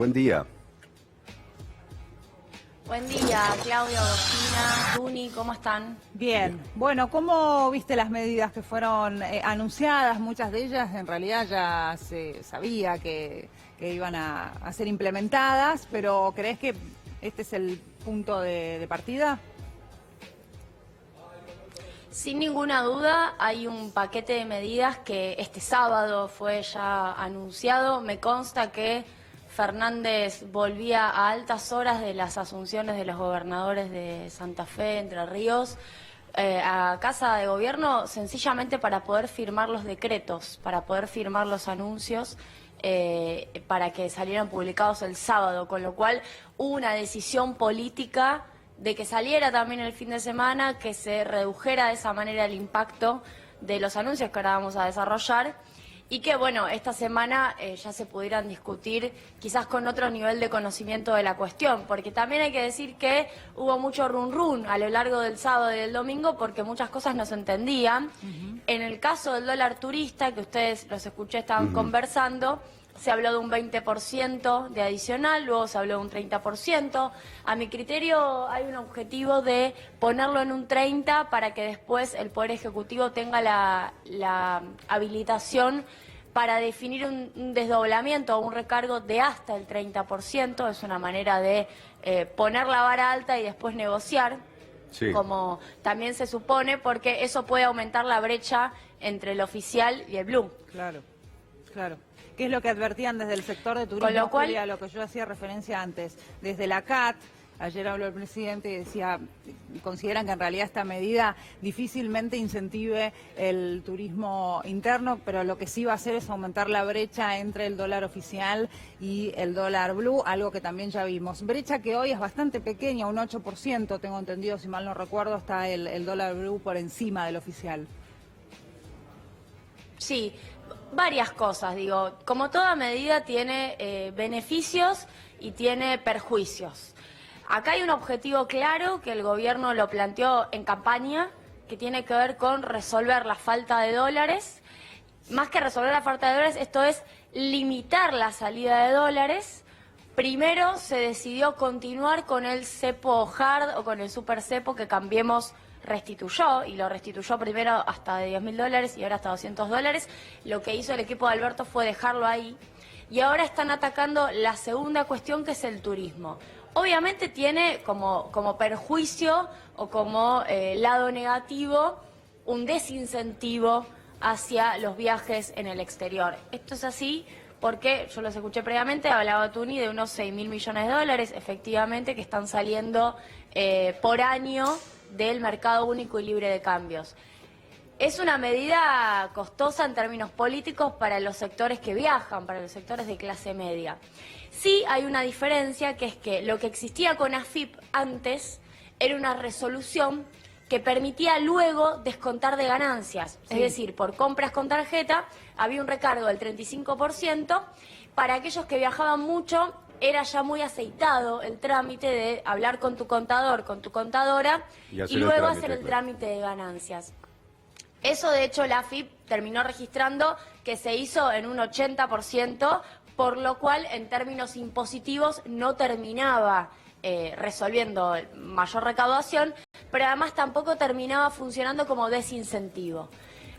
Buen día. Buen día, Claudia, Agostina, Tuni, ¿cómo están? Bien. Bueno, ¿cómo viste las medidas que fueron anunciadas? Muchas de ellas en realidad ya se sabía que iban a ser implementadas, pero ¿crees que este es el punto de partida? Sin ninguna duda hay un paquete de medidas que este sábado fue ya anunciado. Me consta que Fernández volvía a altas horas de las asunciones de los gobernadores de Santa Fe, Entre Ríos, a Casa de Gobierno, sencillamente para poder firmar los decretos, para poder firmar los anuncios, para que salieran publicados el sábado, con lo cual hubo una decisión política de que saliera también el fin de semana, que se redujera de esa manera el impacto de los anuncios que ahora vamos a desarrollar y que, bueno, esta semana ya se pudieran discutir quizás con otro nivel de conocimiento de la cuestión, porque también hay que decir que hubo mucho run a lo largo del sábado y del domingo porque muchas cosas no se entendían. En el caso del dólar turista, que ustedes los escuché, estaban conversando, se habló de un 20% de adicional, luego se habló de un 30%. A mi criterio hay un objetivo de ponerlo en un 30% para que después el Poder Ejecutivo tenga la habilitación para definir un desdoblamiento o un recargo de hasta el 30%. Es una manera de poner la vara alta y después negociar, sí, como también se supone, porque eso puede aumentar la brecha entre el oficial y el blue. Claro, claro. ¿Qué es lo que advertían desde el sector de turismo, con lo cual, Julia, lo que yo hacía referencia antes? Desde la CAT, ayer habló el presidente y decía, consideran que en realidad esta medida difícilmente incentive el turismo interno, pero lo que sí va a hacer es aumentar la brecha entre el dólar oficial y el dólar blue, algo que también ya vimos. Brecha que hoy es bastante pequeña, un 8%, tengo entendido, si mal no recuerdo, está el dólar blue por encima del oficial. Sí, varias cosas, digo, como toda medida tiene beneficios y tiene perjuicios. Acá hay un objetivo claro que el gobierno lo planteó en campaña, que tiene que ver con resolver la falta de dólares. Más que resolver la falta de dólares, esto es limitar la salida de dólares. Primero se decidió continuar con el cepo hard o con el super cepo que Cambiemos restituyó, y lo restituyó primero hasta de $10.000 y ahora hasta $200. Lo que hizo el equipo de Alberto fue dejarlo ahí y ahora están atacando la segunda cuestión, que es el turismo. Obviamente tiene como perjuicio o como lado negativo un desincentivo hacia los viajes en el exterior. Esto es así porque yo los escuché previamente, hablaba Tuni de unos $6.000 millones, efectivamente, que están saliendo por año del mercado único y libre de cambios. Es una medida costosa en términos políticos para los sectores que viajan, para los sectores de clase media. Sí hay una diferencia, que es que lo que existía con AFIP antes era una resolución que permitía luego descontar de ganancias. Sí. Es decir, por compras con tarjeta había un recargo del 35%. Para aquellos que viajaban mucho era ya muy aceitado el trámite de hablar con tu contador, con tu contadora y luego hacer el trámite de ganancias. Eso, de hecho, la AFIP terminó registrando que se hizo en un 80%, por lo cual, en términos impositivos, no terminaba resolviendo mayor recaudación, pero además tampoco terminaba funcionando como desincentivo,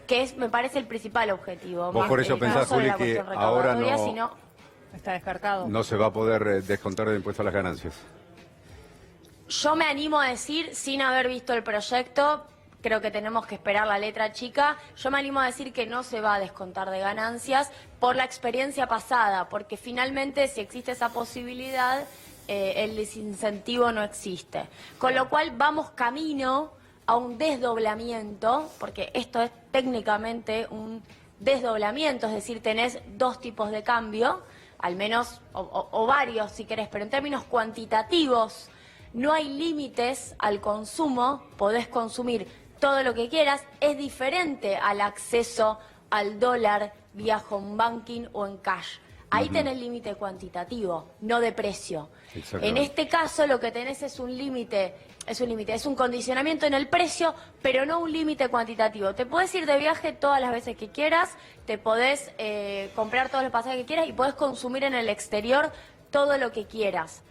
que es, me parece, el principal objetivo. Vos por eso pensás, Juli, que ahora está descartado. No se va a poder descontar el impuesto a las ganancias. Yo me animo a decir, sin haber visto el proyecto, creo que tenemos que esperar la letra chica, yo me animo a decir que no se va a descontar de ganancias por la experiencia pasada, porque finalmente si existe esa posibilidad, el desincentivo no existe. Con lo cual vamos camino a un desdoblamiento, porque esto es técnicamente un desdoblamiento, es decir, tenés dos tipos de cambio, al menos, o varios si querés, pero en términos cuantitativos no hay límites al consumo, podés consumir todo lo que quieras, es diferente al acceso al dólar vía home banking o en cash. Ahí tenés límite cuantitativo, no de precio. En este caso lo que tenés es un límite, es un condicionamiento en el precio, pero no un límite cuantitativo. Te podés ir de viaje todas las veces que quieras, te podés comprar todos los pasajes que quieras y podés consumir en el exterior todo lo que quieras,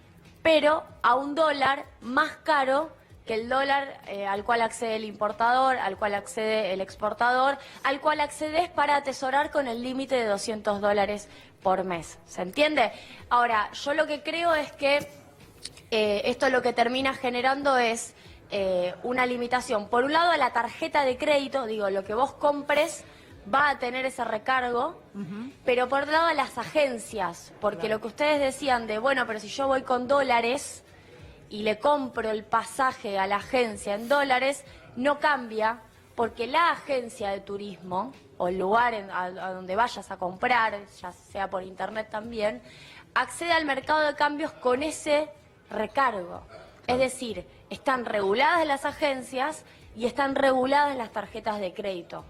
pero a un dólar más caro que el dólar al cual accede el importador, al cual accede el exportador, al cual accedes para atesorar con el límite de $200 por mes. ¿Se entiende? Ahora, yo lo que creo es que esto lo que termina generando es una limitación. Por un lado, a la tarjeta de crédito, digo, lo que vos compres va a tener ese recargo, pero por otro lado a las agencias, porque lo que ustedes decían de, bueno, pero si yo voy con dólares y le compro el pasaje a la agencia en dólares, no cambia, porque la agencia de turismo, o el lugar a donde vayas a comprar, ya sea por internet también, accede al mercado de cambios con ese recargo. Es decir, están reguladas las agencias y están reguladas las tarjetas de crédito.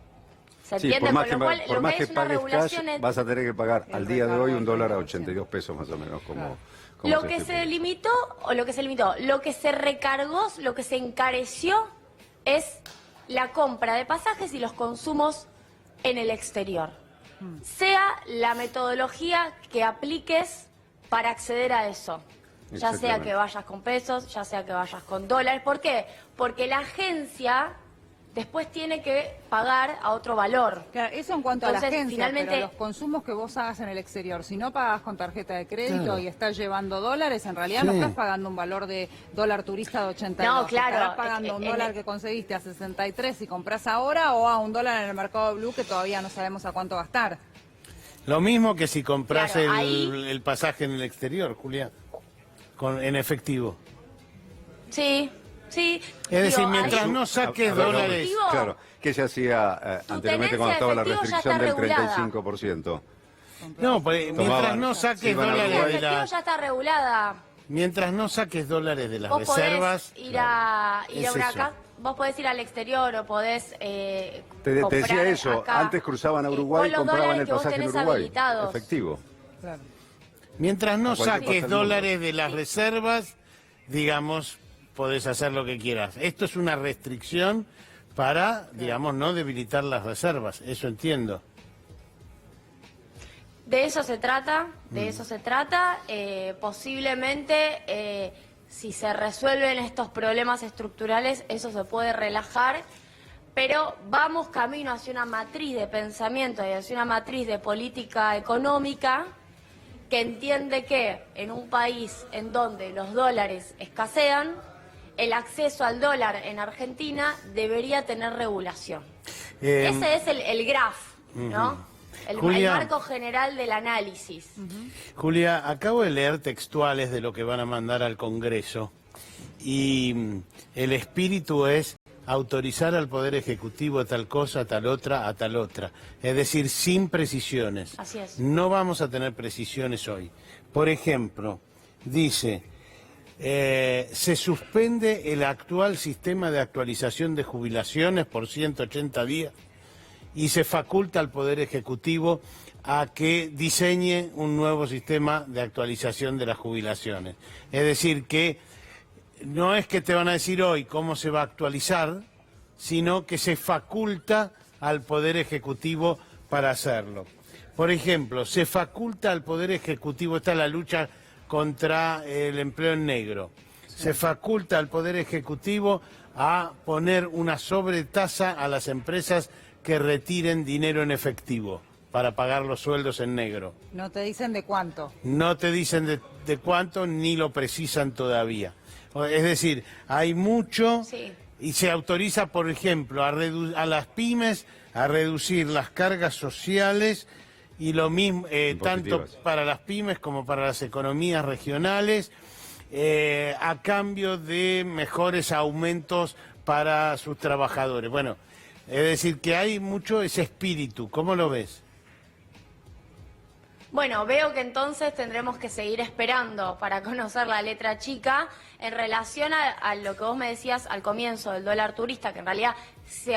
¿Se entiende? Por más Con lo cual, por lo más que que es una pagues regulación cash, es... vas a tener que pagar al día de hoy $1 a 1 82 pesos más o menos, como Lo que se limitó, lo que se recargó, lo que se encareció es la compra de pasajes y los consumos en el exterior. Sea la metodología que apliques para acceder a eso. Ya sea Exactamente. que vayas con pesos, ya sea que vayas con dólares. ¿Por qué? Porque la agencia después tiene que pagar a otro valor. Claro, eso en cuanto a Entonces, la agencia, finalmente- pero los consumos que vos hagas en el exterior, si no pagas con tarjeta de crédito Claro. y estás llevando dólares, en realidad no Sí. estás pagando un valor de dólar turista de 82. No, claro, Estarás pagando un dólar que conseguiste a 63 y compras ahora, o a un dólar en el mercado blue que todavía no sabemos a cuánto va a estar. Lo mismo que si compras Claro, ahí- el pasaje en el exterior, Julián, en efectivo. Sí, sí. Es decir, Digo, mientras ahí- no saques A ver, dólares... efectivo, Claro, que se hacía tu anteriormente tenencia cuando estaba la de efectivo ya restricción está del regulada. 35%. No, pues, mientras no Sí, saques van a dólares Uruguay. de efectivo la... ya está regulada. Mientras no saques dólares de las Vos reservas... podés ir a Es una eso. casa, vos podés ir al exterior o podés Te comprar decía eso, acá, antes cruzaban a Uruguay y con los compraban dólares el que vos pasaje en tenés Uruguay, habilitados. efectivo. Claro. Mientras no A cualquier parte saques del mundo. dólares de las reservas, digamos, podés hacer lo que quieras. Esto es una restricción para, digamos, no debilitar las reservas, eso entiendo. De eso se trata, posiblemente si se resuelven estos problemas estructurales, eso se puede relajar, pero vamos camino hacia una matriz de pensamiento y hacia una matriz de política económica que entiende que en un país en donde los dólares escasean, el acceso al dólar en Argentina debería tener regulación. Ese es el graph, ¿no? El Julia. marco general del análisis. Julia, acabo de leer textuales de lo que van a mandar al Congreso y el espíritu es autorizar al Poder Ejecutivo a tal cosa, a tal otra, a tal otra. Es decir, sin precisiones. Así es. No vamos a tener precisiones hoy. Por ejemplo, dice, se suspende el actual sistema de actualización de jubilaciones por 180 días y se faculta al Poder Ejecutivo a que diseñe un nuevo sistema de actualización de las jubilaciones. Es decir, que no es que te van a decir hoy cómo se va a actualizar, sino que se faculta al Poder Ejecutivo para hacerlo. Por ejemplo, se faculta al Poder Ejecutivo, esta es la lucha contra el empleo en negro, se faculta al Poder Ejecutivo a poner una sobretasa a las empresas que retiren dinero en efectivo para pagar los sueldos en negro. No te dicen de cuánto. No te dicen de cuánto ni lo precisan todavía. Es decir, hay mucho Sí. y se autoriza, por ejemplo, a las pymes a reducir las cargas sociales y lo mismo, tanto Impositivas. para las pymes como para las economías regionales, a cambio de mejores aumentos para sus trabajadores. Bueno, es decir, que hay mucho ese espíritu. ¿Cómo lo ves? Bueno, veo que entonces tendremos que seguir esperando para conocer la letra chica en relación a lo que vos me decías al comienzo del dólar turista, que en realidad se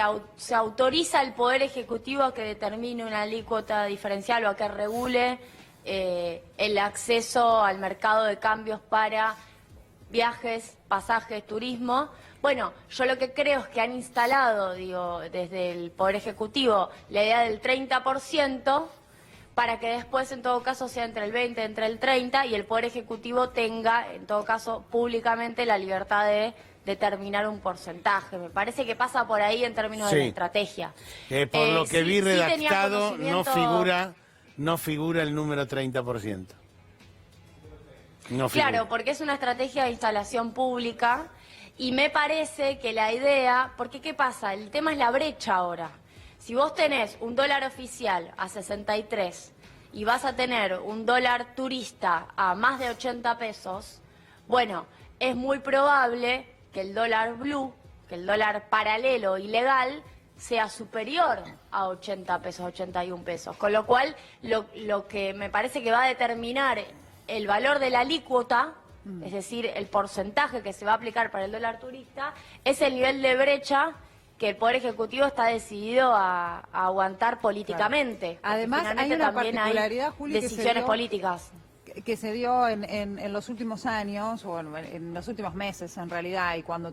autoriza al Poder Ejecutivo a que determine una alícuota diferencial o a que regule el acceso al mercado de cambios para viajes, pasajes, turismo. Bueno, yo lo que creo es que han instalado, digo, desde el Poder Ejecutivo la idea del 30%, para que después en todo caso sea entre el 20, entre el 30 y el Poder Ejecutivo tenga en todo caso públicamente la libertad de determinar un porcentaje. Me parece que pasa por ahí en términos de la estrategia. Por lo que vi tenía redactado conocimiento... no figura el número 30%. No figura. Claro, porque es una estrategia de instalación pública y me parece que la idea, porque ¿qué pasa? El tema es la brecha ahora. Si vos tenés un dólar oficial a 63 y vas a tener un dólar turista a más de 80 pesos, bueno, es muy probable que el dólar blue, que el dólar paralelo ilegal, sea superior a 80 pesos, 81 pesos. Con lo cual, lo que me parece que va a determinar el valor de la alícuota, es decir, el porcentaje que se va a aplicar para el dólar turista, es el nivel de brecha que el Poder Ejecutivo está decidido a aguantar políticamente. Claro. Además, hay una particularidad, Juli, decisiones políticas que se dio en los últimos años, o en los últimos meses en realidad, y cuando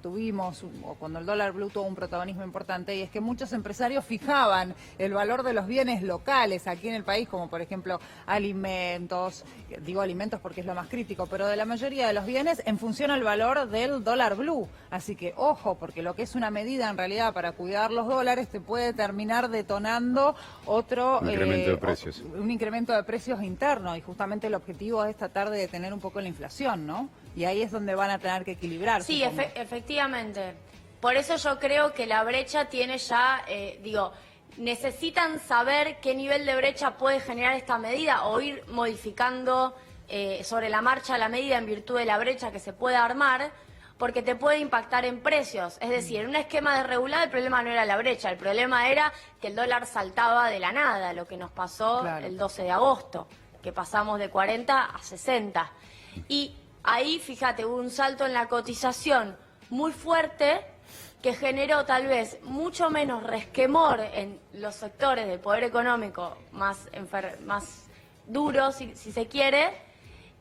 cuando el dólar blue tuvo un protagonismo importante, y es que muchos empresarios fijaban el valor de los bienes locales aquí en el país, como por ejemplo alimentos, digo alimentos porque es lo más crítico, pero de la mayoría de los bienes en función al valor del dólar blue. Así que ojo, porque lo que es una medida en realidad para cuidar los dólares te puede terminar detonando otro incremento de precios. Un incremento de precios interno, y justamente el objetivo es tratar de detener un poco la inflación, ¿no? Y ahí es donde van a tener que equilibrar. Sí, efectivamente. Por eso yo creo que la brecha tiene ya, necesitan saber qué nivel de brecha puede generar esta medida o ir modificando sobre la marcha la medida en virtud de la brecha que se pueda armar, porque te puede impactar en precios. Es decir, en un esquema desregulado el problema no era la brecha, el problema era que el dólar saltaba de la nada, lo que nos pasó el 12 de agosto. Que pasamos de 40 a 60. Y ahí, fíjate, hubo un salto en la cotización muy fuerte que generó tal vez mucho menos resquemor en los sectores del poder económico más duros, si se quiere,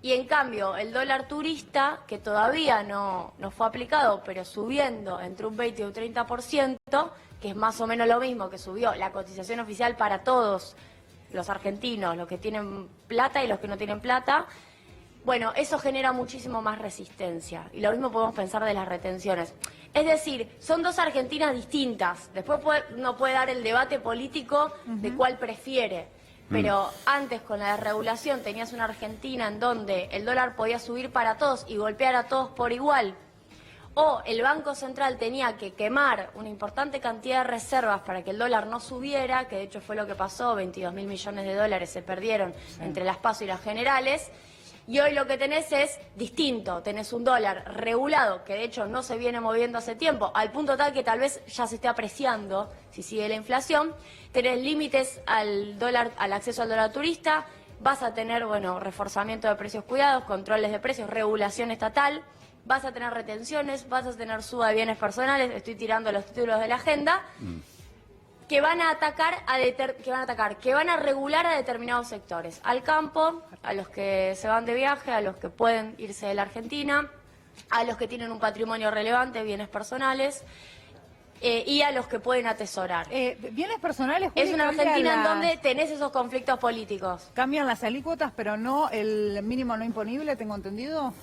y en cambio el dólar turista, que todavía no fue aplicado, pero subiendo entre un 20 y un 30%, que es más o menos lo mismo que subió la cotización oficial para todos los argentinos, los que tienen plata y los que no tienen plata, bueno, eso genera muchísimo más resistencia. Y lo mismo podemos pensar de las retenciones. Es decir, son dos Argentinas distintas. Después uno puede dar el debate político de cuál prefiere. Pero antes, con la desregulación, tenías una Argentina en donde el dólar podía subir para todos y golpear a todos por igual. O el Banco Central tenía que quemar una importante cantidad de reservas para que el dólar no subiera, que de hecho fue lo que pasó, 22.000 millones de dólares se perdieron entre las PASO y las generales. Y hoy lo que tenés es distinto, tenés un dólar regulado, que de hecho no se viene moviendo hace tiempo, al punto tal que tal vez ya se esté apreciando si sigue la inflación. Tenés límites al acceso al dólar turista, vas a tener, reforzamiento de precios cuidados, controles de precios, regulación estatal. Vas a tener retenciones, vas a tener suba de bienes personales, estoy tirando los títulos de la agenda, que van a regular a determinados sectores, al campo, a los que se van de viaje, a los que pueden irse de la Argentina, a los que tienen un patrimonio relevante, bienes personales, y a los que pueden atesorar. Bienes personales, Juli, es una Argentina en donde tenés esos conflictos políticos. Cambian las alícuotas, pero no el mínimo no imponible, tengo entendido.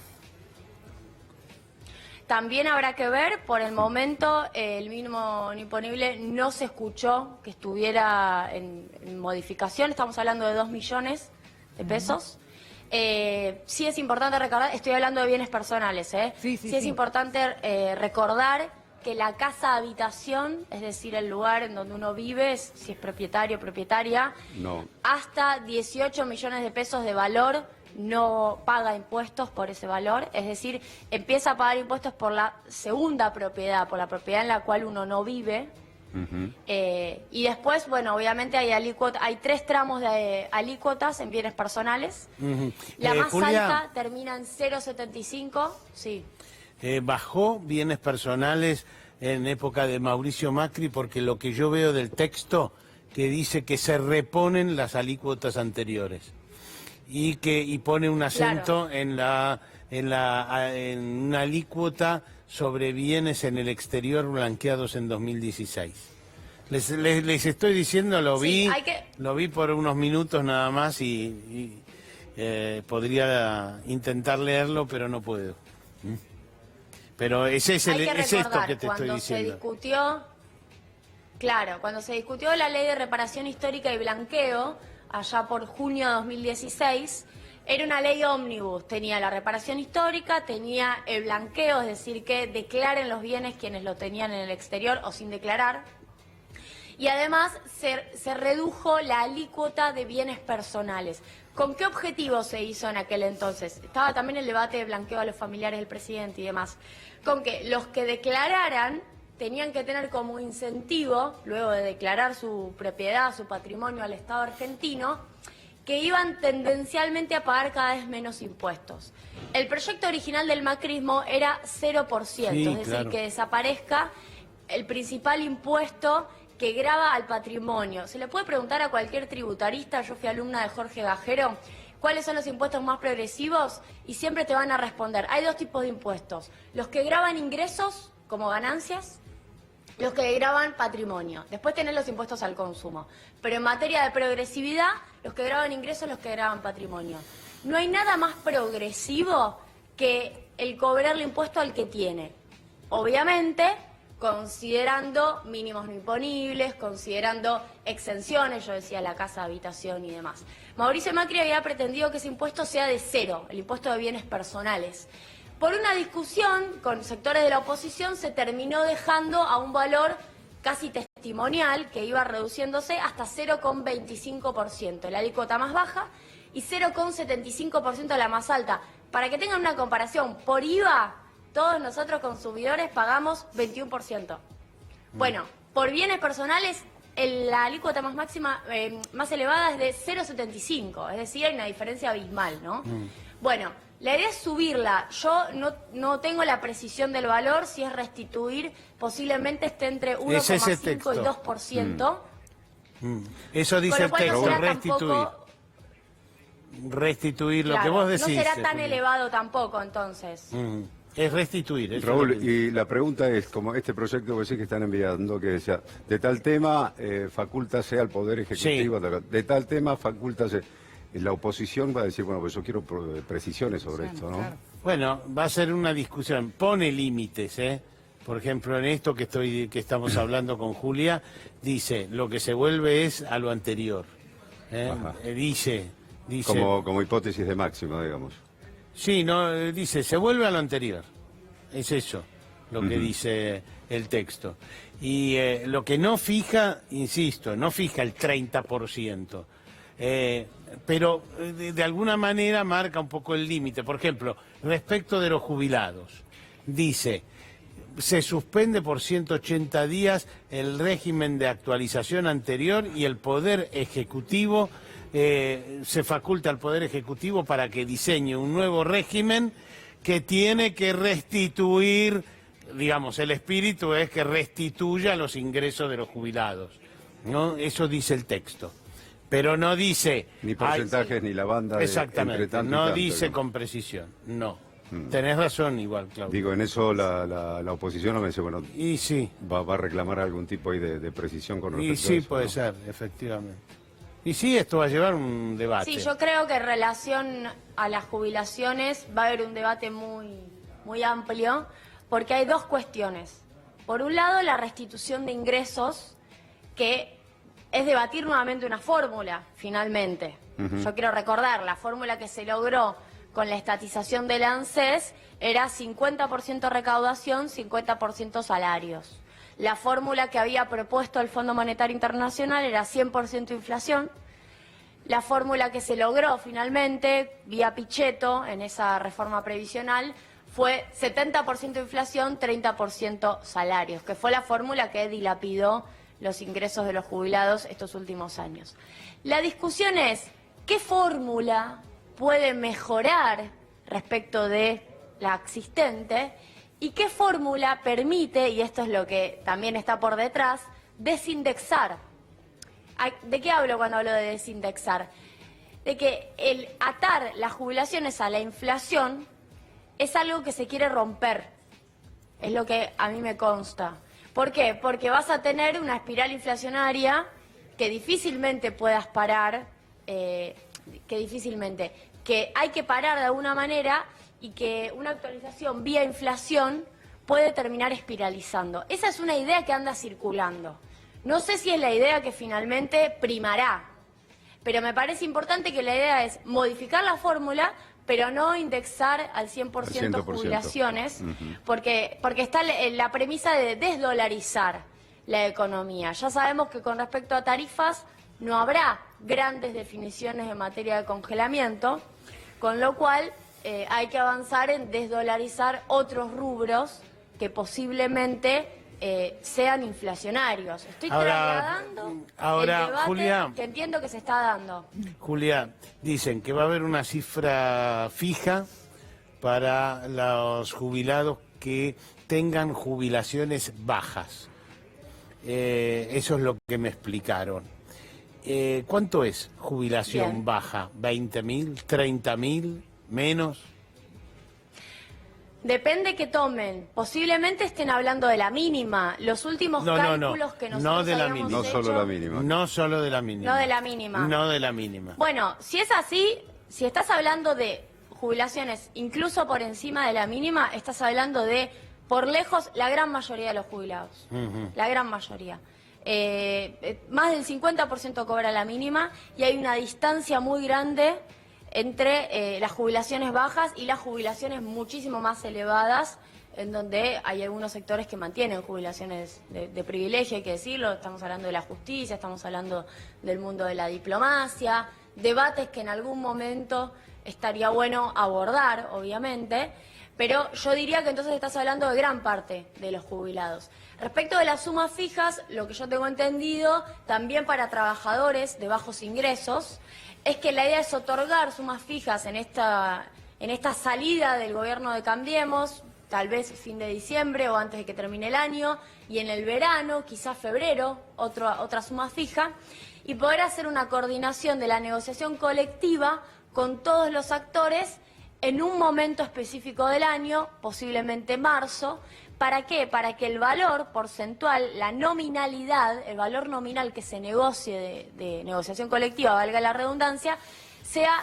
También habrá que ver, por el momento el mínimo no imponible no se escuchó que estuviera en modificación, estamos hablando de 2 millones de pesos. Sí es importante recordar, estoy hablando de bienes personales, sí es importante recordar que la casa habitación, es decir, el lugar en donde uno vive, si es propietario o propietaria, hasta 18 millones de pesos de valor no paga impuestos por ese valor, es decir, empieza a pagar impuestos por la segunda propiedad, por la propiedad en la cual uno no vive. Y después, obviamente hay 3 tramos de alícuotas en bienes personales. La más Julia, alta termina en 0,75, sí. Bajó bienes personales en época de Mauricio Macri, porque lo que yo veo del texto que dice que se reponen las alícuotas anteriores. Y pone un acento en una alícuota sobre bienes en el exterior blanqueados en 2016. Les estoy diciendo, lo Sí, vi, lo vi por unos minutos nada más y podría intentar leerlo, pero no puedo. Pero es esto Hay que que te recordar, estoy cuando diciendo. se discutió, claro, cuando se discutió la ley de reparación histórica y blanqueo, allá por junio de 2016, era una ley ómnibus, tenía la reparación histórica, tenía el blanqueo, es decir, que declaren los bienes quienes lo tenían en el exterior o sin declarar, y además se redujo la alícuota de bienes personales. ¿Con qué objetivo se hizo en aquel entonces? Estaba también el debate de blanqueo a los familiares del presidente y demás. Con que los que declararan tenían que tener como incentivo, luego de declarar su propiedad, su patrimonio al Estado argentino, que iban tendencialmente a pagar cada vez menos impuestos. El proyecto original del macrismo era 0%, Sí, es decir, claro. que desaparezca el principal impuesto que grava al patrimonio. Se le puede preguntar a cualquier tributarista, yo fui alumna de Jorge Gajero, ¿cuáles son los impuestos más progresivos? Y siempre te van a responder, hay dos tipos de impuestos, los que gravan ingresos como ganancias, los que gravan patrimonio. Después tenés los impuestos al consumo. Pero en materia de progresividad, los que graban ingresos, los que graban patrimonio. No hay nada más progresivo que el cobrarle impuesto al que tiene. Obviamente, considerando mínimos no imponibles, considerando exenciones, yo decía la casa, habitación y demás. Mauricio Macri había pretendido que ese impuesto sea de cero, el impuesto de bienes personales. Por una discusión con sectores de la oposición se terminó dejando a un valor casi testimonial que iba reduciéndose hasta 0,25%, la alícuota más baja, y 0,75% la más alta. Para que tengan una comparación, por IVA, todos nosotros consumidores pagamos 21%. Bueno, por bienes personales, la alícuota más máxima, más elevada es de 0,75, es decir, hay una diferencia abismal, ¿no? Bueno, la idea es subirla. Yo no tengo la precisión del valor, si es restituir, posiblemente esté entre 1,5 y 2%. Eso dice el Con lo cual no texto, será restituir. tampoco- Restituir lo que Claro, vos decís. no será tan Julia. elevado tampoco, entonces. Es restituir. eso Raúl, es lo que- y la pregunta es, como este proyecto que sí que están enviando, que decía, de tal tema, facúltase al Poder Ejecutivo, de tal tema, facúltase. La oposición va a decir, bueno, pues yo quiero precisiones sobre esto, ¿no? Claro. Bueno, va a ser una discusión. Pone límites, ¿eh? Por ejemplo, en esto que estamos hablando con Julia, dice, lo que se vuelve es a lo anterior. Ajá. Dice... Como hipótesis de máximo, digamos. Sí, no, dice, se vuelve a lo anterior. Es eso lo que dice el texto. Y lo que no fija, insisto, no fija el 30%. Pero de alguna manera marca un poco el límite. Por ejemplo, respecto de los jubilados, dice, se suspende por 180 días el régimen de actualización anterior y el Poder Ejecutivo, se faculta al Poder Ejecutivo para que diseñe un nuevo régimen que tiene que restituir, digamos, el espíritu es que restituya los ingresos de los jubilados, ¿no? Eso dice el texto. Pero no dice... Ni porcentajes, ni la banda de Exactamente, entre tanto y no tanto, dice digamos. con precisión, no. Tenés razón igual, Claudio. Digo, en eso la oposición no me dice, bueno, Y sí, va a reclamar algún tipo ahí de precisión con respecto y a sí eso, puede ¿no? ser, efectivamente. Y sí, esto va a llevar un debate. Sí, yo creo que en relación a las jubilaciones va a haber un debate muy amplio, porque hay dos cuestiones. Por un lado, la restitución de ingresos, que es debatir nuevamente una fórmula, finalmente. Yo quiero recordar, la fórmula que se logró con la estatización del ANSES era 50% recaudación, 50% salarios. La fórmula que había propuesto el Fondo Monetario Internacional era 100% inflación. La fórmula que se logró finalmente, vía Pichetto, en esa reforma previsional, fue 70% inflación, 30% salarios, que fue la fórmula que dilapidó los ingresos de los jubilados estos últimos años. La discusión es, ¿qué fórmula puede mejorar respecto de la existente? ¿Y qué fórmula permite, y esto es lo que también está por detrás, desindexar? ¿De qué hablo cuando hablo de desindexar? De que el atar las jubilaciones a la inflación es algo que se quiere romper. Es lo que a mí me consta. ¿Por qué? Porque vas a tener una espiral inflacionaria que difícilmente puedas parar, que hay que parar de alguna manera y que una actualización vía inflación puede terminar espiralizando. Esa es una idea que anda circulando. No sé si es la idea que finalmente primará, pero me parece importante que la idea es modificar la fórmula, pero no indexar al 100% jubilaciones, porque está la premisa de desdolarizar la economía. Ya sabemos que con respecto a tarifas no habrá grandes definiciones en materia de congelamiento, con lo cual hay que avanzar en desdolarizar otros rubros que posiblemente sean inflacionarios. Estoy trasladando el debate Julia, que entiendo que se está dando. Julia, dicen que va a haber una cifra fija para los jubilados que tengan jubilaciones bajas. Eso es lo que me explicaron. ¿Cuánto es jubilación baja? ¿20.000? ¿30.000? ¿Menos? Depende que tomen. Posiblemente estén hablando de la mínima. Los últimos cálculos que nosotros habíamos hecho... No solo la mínima. No solo de la mínima. No de la mínima. No de la mínima. Bueno, si es así, si estás hablando de jubilaciones incluso por encima de la mínima, estás hablando de, por lejos, la gran mayoría de los jubilados. La gran mayoría. Más del 50% cobra la mínima y hay una distancia muy grande entre las jubilaciones bajas y las jubilaciones muchísimo más elevadas, en donde hay algunos sectores que mantienen jubilaciones de privilegio, hay que decirlo. Estamos hablando de la justicia, estamos hablando del mundo de la diplomacia, debates que en algún momento estaría bueno abordar, obviamente, pero yo diría que entonces estás hablando de gran parte de los jubilados. Respecto de las sumas fijas, lo que yo tengo entendido, también para trabajadores de bajos ingresos, es que la idea es otorgar sumas fijas en esta salida del gobierno de Cambiemos, tal vez fin de diciembre o antes de que termine el año, y en el verano, quizás febrero, otra suma fija, y poder hacer una coordinación de la negociación colectiva con todos los actores en un momento específico del año, posiblemente marzo. ¿Para qué? Para que el valor porcentual, la nominalidad, el valor nominal que se negocie de negociación colectiva, valga la redundancia, sea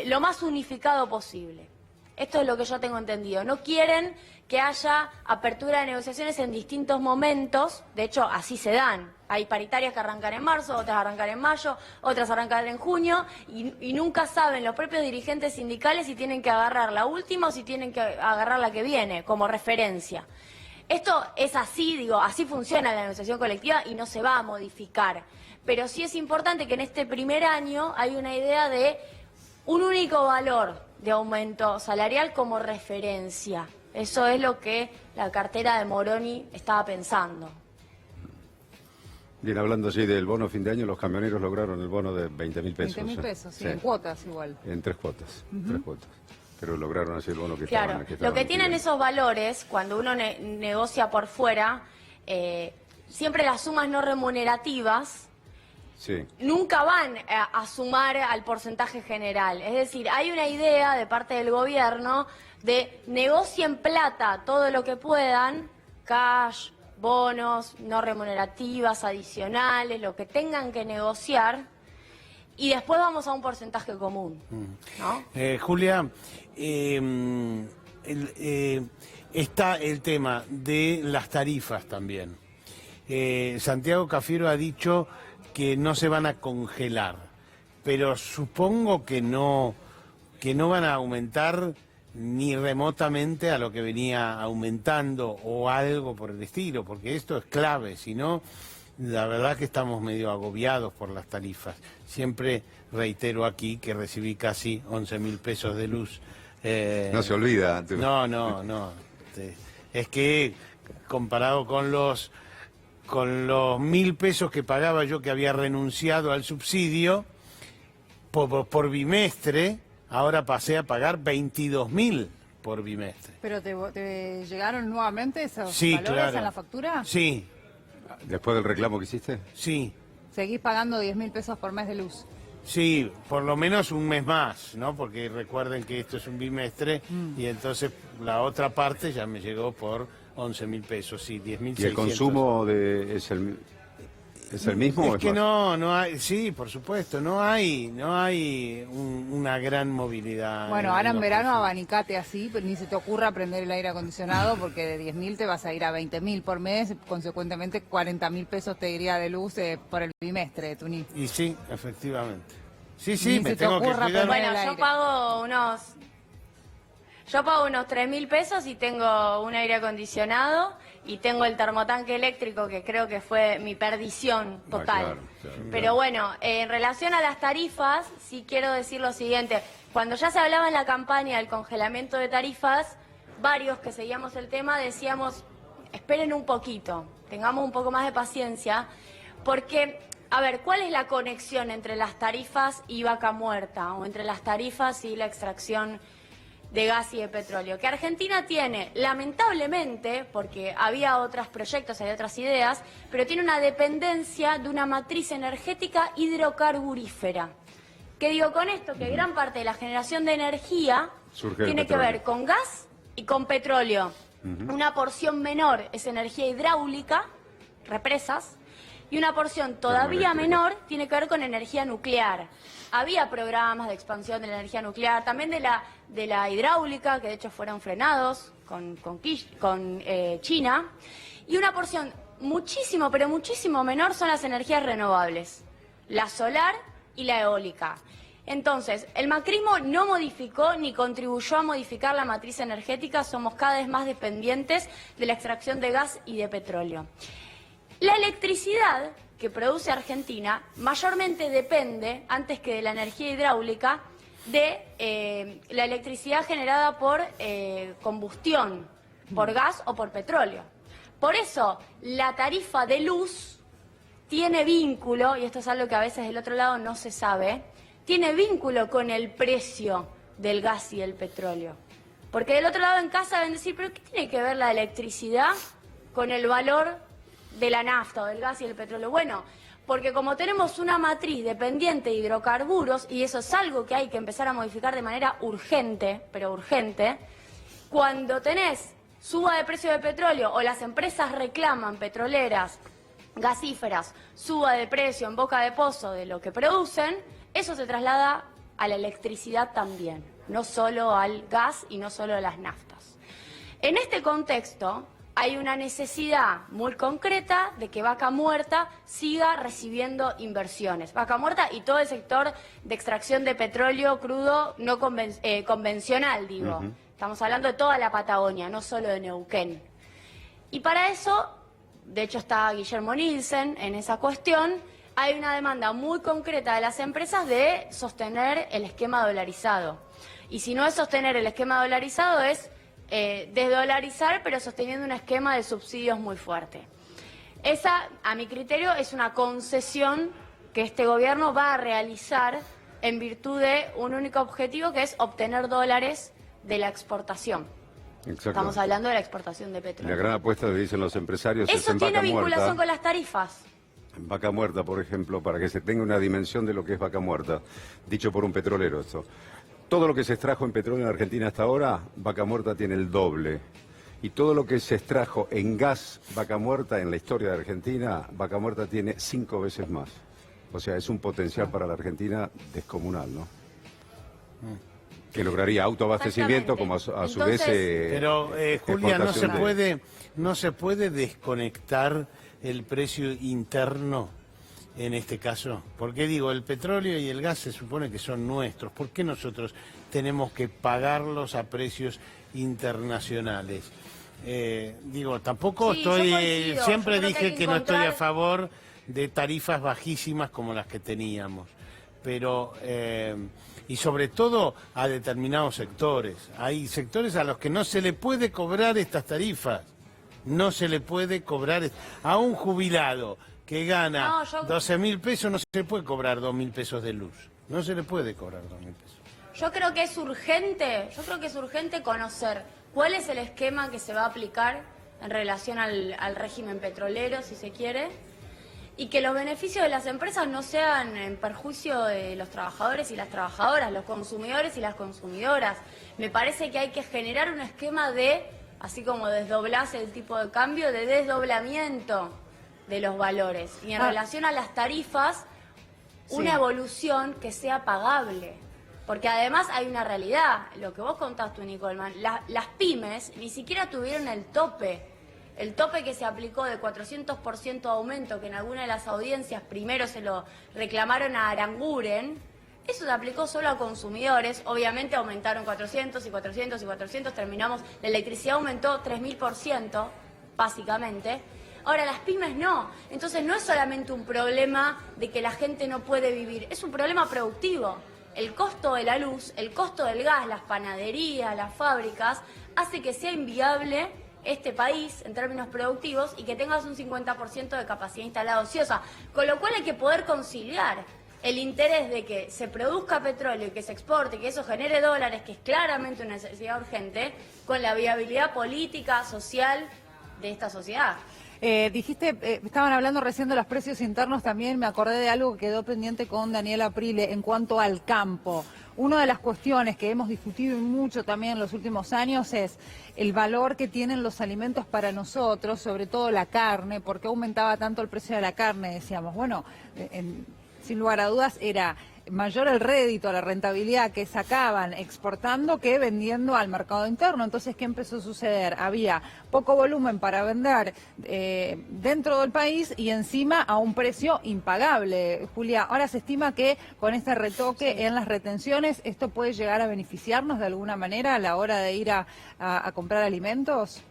lo más unificado posible. Esto es lo que yo tengo entendido. No quieren que haya apertura de negociaciones en distintos momentos. De hecho, así se dan. Hay paritarias que arrancan en marzo, otras arrancan en mayo, otras arrancan en junio, y nunca saben los propios dirigentes sindicales si tienen que agarrar la última o si tienen que agarrar la que viene como referencia. Esto es así, digo, así funciona la negociación colectiva y no se va a modificar. Pero sí es importante que en este primer año hay una idea de un único valor de aumento salarial como referencia. Eso es lo que la cartera de Moroni estaba pensando. Bien, hablando así del bono fin de año, los camioneros lograron el bono de 20.000 pesos. 20.000 pesos, sí, en cuotas igual. En tres cuotas, pero lograron así el bono que claro, estaban lo que tienen esos valores, cuando uno negocia por fuera, siempre las sumas no remunerativas nunca van a sumar al porcentaje general. Es decir, hay una idea de parte del gobierno de negocien plata todo lo que puedan, cash, bonos, no remunerativas, adicionales, lo que tengan que negociar, y después vamos a un porcentaje común, ¿no? Julia, está el tema de las tarifas también. Santiago Cafiero ha dicho que no se van a congelar, pero supongo que no van a aumentar ni remotamente a lo que venía aumentando o algo por el estilo, porque esto es clave, si no, la verdad que estamos medio agobiados por las tarifas. Siempre reitero aquí que recibí casi 11.000 pesos de luz. No se olvida. No. Es que comparado con los 1.000 pesos que pagaba yo, que había renunciado al subsidio por bimestre, ahora pasé a pagar 22.000 por bimestre. ¿Pero te llegaron nuevamente esos Sí, valores claro. en la factura? Sí, ¿Después del reclamo que hiciste? sí. Seguís pagando 10.000 pesos por mes de luz. Sí, por lo menos un mes más, ¿no? Porque recuerden que esto es un bimestre y entonces la otra parte ya me llegó por 11.000 pesos, sí, 10.600. ¿Y el consumo es el mismo? Es o que más? no hay, sí, por supuesto, no hay una gran movilidad. Bueno, ahora en los verano consumos. abanicate así, pero ni se te ocurra prender el aire acondicionado porque de 10.000 te vas a ir a 20.000 por mes, consecuentemente 40.000 pesos te diría de luz por el bimestre de tu NIF. Y sí, efectivamente. Sí, Ni sí, me se te tengo que ocurra cuidar. poner- Bueno, el yo aire. pago unos 3.000 pesos y tengo un aire acondicionado y tengo el termotanque eléctrico, que creo que fue mi perdición total. Claro, Pero bueno, en relación a las tarifas, sí quiero decir lo siguiente. Cuando ya se hablaba en la campaña del congelamiento de tarifas, varios que seguíamos el tema decíamos, esperen un poquito, tengamos un poco más de paciencia, porque, a ver, ¿cuál es la conexión entre las tarifas y Vaca Muerta, o entre las tarifas y la extracción de gas y de petróleo? Que Argentina tiene, lamentablemente, porque había otros proyectos, había otras ideas, pero tiene una dependencia de una matriz energética hidrocarburífera. ¿Qué digo con esto? Que gran parte de la generación de energía Surge del tiene que petróleo. ver con gas y con petróleo. Una porción menor es energía hidráulica, represas, y una porción todavía Termoeléctrica. menor tiene que ver con energía nuclear. Había programas de expansión de la energía nuclear, también de la hidráulica, que de hecho fueron frenados con China, y una porción muchísimo, pero muchísimo menor son las energías renovables, la solar y la eólica. Entonces, el macrismo no modificó ni contribuyó a modificar la matriz energética, somos cada vez más dependientes de la extracción de gas y de petróleo. La electricidad que produce Argentina mayormente depende, antes que de la energía hidráulica, de la electricidad generada por combustión, por gas o por petróleo. Por eso, la tarifa de luz tiene vínculo, y esto es algo que a veces del otro lado no se sabe, tiene vínculo con el precio del gas y el petróleo. Porque del otro lado en casa deben decir, ¿pero qué tiene que ver la electricidad con el valor de la nafta o del gas y el petróleo? Bueno, porque como tenemos una matriz dependiente de hidrocarburos, y eso es algo que hay que empezar a modificar de manera urgente, pero urgente, cuando tenés suba de precio de petróleo o las empresas reclaman, petroleras, gasíferas, suba de precio en boca de pozo de lo que producen, eso se traslada a la electricidad también, no solo al gas y no solo a las naftas. En este contexto hay una necesidad muy concreta de que Vaca Muerta siga recibiendo inversiones. Vaca Muerta y todo el sector de extracción de petróleo crudo no convencional, digo. Estamos hablando de toda la Patagonia, no solo de Neuquén. Y para eso, de hecho está Guillermo Nielsen en esa cuestión, hay una demanda muy concreta de las empresas de sostener el esquema dolarizado. Y si no es sostener el esquema dolarizado, es desdolarizar, pero sosteniendo un esquema de subsidios muy fuerte. Esa, a mi criterio, es una concesión que este gobierno va a realizar en virtud de un único objetivo, que es obtener dólares de la exportación. Exacto. Estamos hablando de la exportación de La petróleo. gran apuesta que dicen los empresarios es Eso en tiene Vaca vinculación Muerta. con las tarifas. En Vaca Muerta, por ejemplo, para que se tenga una dimensión de lo que es Vaca Muerta, dicho por un petrolero esto. Todo lo que se extrajo en petróleo en Argentina hasta ahora, Vaca Muerta tiene el doble. Y todo lo que se extrajo en gas, Vaca Muerta, en la historia de Argentina, Vaca Muerta tiene 5 veces más. O sea, es un potencial para la Argentina descomunal, ¿no? Que lograría autoabastecimiento como a su vez... Entonces- Pero, Julia, exportación de- no se puede desconectar el precio interno en este caso. Porque digo, el petróleo y el gas se supone que son nuestros. ¿Por qué nosotros tenemos que pagarlos a precios internacionales? Digo, tampoco Sí, yo estoy... coincido. siempre Yo creo que hay dije que que no estoy a encontrar- favor de tarifas bajísimas como las que teníamos. Pero... y sobre todo a determinados sectores. Hay sectores a los que no se le puede cobrar estas tarifas. No se le puede cobrar a un jubilado que gana No, yo- 12.000 pesos, no se le puede cobrar 2.000 pesos de luz. No se le puede cobrar 2.000 pesos. Yo creo que es urgente conocer cuál es el esquema que se va a aplicar en relación al régimen petrolero, si se quiere, y que los beneficios de las empresas no sean en perjuicio de los trabajadores y las trabajadoras, los consumidores y las consumidoras. Me parece que hay que generar un esquema de así como desdoblás el tipo de cambio, de desdoblamiento de los valores. Y en relación a las tarifas, una evolución que sea pagable. Porque además hay una realidad, lo que vos contaste, Nicolman, las pymes ni siquiera tuvieron el tope que se aplicó de 400% de aumento, que en alguna de las audiencias primero se lo reclamaron a Aranguren. Eso se aplicó solo a consumidores, obviamente aumentaron 400 y 400 y 400, terminamos, la electricidad aumentó 3000%, básicamente. Ahora, las pymes no. Entonces no es solamente un problema de que la gente no puede vivir, es un problema productivo. El costo de la luz, el costo del gas, las panaderías, las fábricas, hace que sea inviable este país en términos productivos y que tengas un 50% de capacidad instalada ociosa. Con lo cual hay que poder conciliar el interés de que se produzca petróleo y que se exporte, que eso genere dólares, que es claramente una necesidad urgente, con la viabilidad política, social de esta sociedad. Estaban hablando recién de los precios internos, también me acordé de algo que quedó pendiente con Daniel Aprile en cuanto al campo. Una de las cuestiones que hemos discutido mucho también en los últimos años es el valor que tienen los alimentos para nosotros, sobre todo la carne, porque aumentaba tanto el precio de la carne, decíamos, bueno, sin lugar a dudas era mayor el rédito, la rentabilidad que sacaban exportando que vendiendo al mercado interno. Entonces, ¿qué empezó a suceder? Había poco volumen para vender dentro del país y encima a un precio impagable. Julia, ahora se estima que con este retoque en las retenciones, ¿esto puede llegar a beneficiarnos de alguna manera a la hora de ir a comprar alimentos?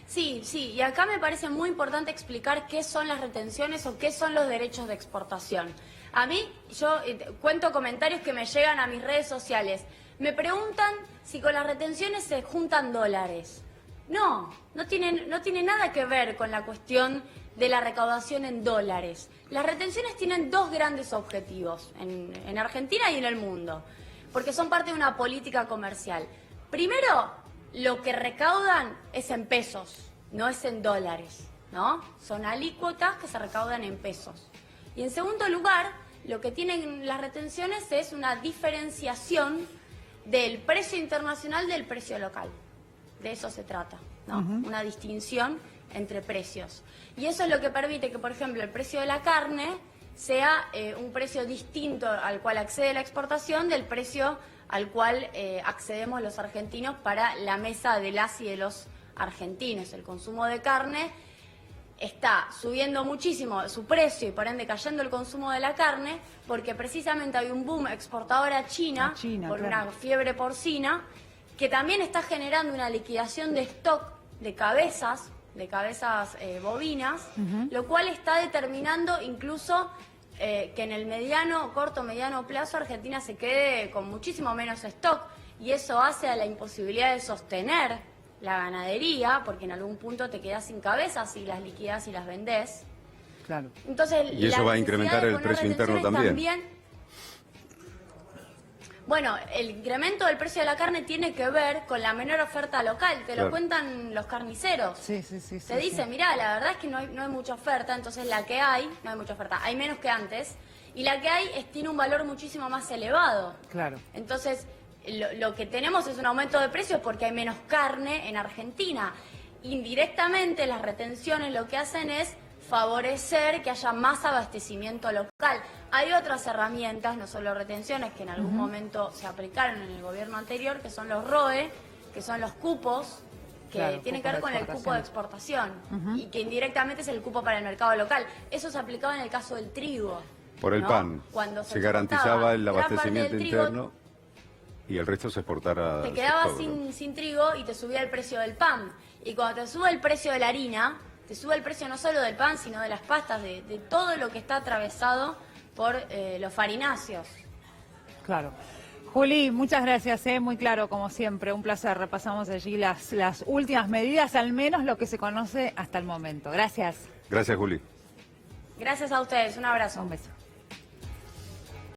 Sí, y acá me parece muy importante explicar qué son las retenciones o qué son los derechos de exportación. A mí, yo cuento comentarios que me llegan a mis redes sociales. Me preguntan si con las retenciones se juntan dólares. No tiene nada que ver con la cuestión de la recaudación en dólares. Las retenciones tienen dos grandes objetivos en Argentina y en el mundo, porque son parte de una política comercial. Primero, lo que recaudan es en pesos, no es en dólares, ¿no? Son alícuotas que se recaudan en pesos. Y en segundo lugar, lo que tienen las retenciones es una diferenciación del precio internacional del precio local. De eso se trata, ¿no? Una distinción entre precios. Y eso es lo que permite que, por ejemplo, el precio de la carne sea un precio distinto al cual accede la exportación del precio al cual accedemos los argentinos para la mesa de las y de los argentinos. El consumo de carne está subiendo muchísimo su precio y por ende cayendo el consumo de la carne porque precisamente hay un boom exportador a China por una fiebre porcina que también está generando una liquidación de stock de cabezas bovinas, lo cual está determinando incluso que en el corto mediano plazo Argentina se quede con muchísimo menos stock y eso hace a la imposibilidad de sostener la ganadería, porque en algún punto te quedas sin cabezas y las liquidas y las vendés. Claro. Entonces, y eso va a incrementar el precio interno también. Bueno, el incremento del precio de la carne tiene que ver con la menor oferta local, te lo cuentan los carniceros. Sí. Te dicen, mirá, la verdad es que no hay mucha oferta, entonces la que hay, no hay mucha oferta, hay menos que antes, y la que hay tiene un valor muchísimo más elevado. Claro. Entonces, lo que tenemos es un aumento de precios porque hay menos carne en Argentina. Indirectamente, las retenciones lo que hacen es favorecer que haya más abastecimiento local. Hay otras herramientas, no solo retenciones, que en algún momento se aplicaron en el gobierno anterior, que son los ROE, que son los cupos, que tienen que ver con el cupo de exportación y que indirectamente es el cupo para el mercado local. Eso se aplicaba en el caso del trigo. Por el pan. Cuando se garantizaba el abastecimiento interno y el resto se exportara. Te quedabas sin trigo y te subía el precio del pan. Y cuando te sube el precio de la harina, te sube el precio no solo del pan, sino de las pastas, de todo lo que está atravesado por los farináceos. Claro. Juli, muchas gracias, muy claro como siempre, un placer. Repasamos allí las últimas medidas, al menos lo que se conoce hasta el momento. Gracias. Gracias, Juli. Gracias a ustedes, un abrazo. Un beso.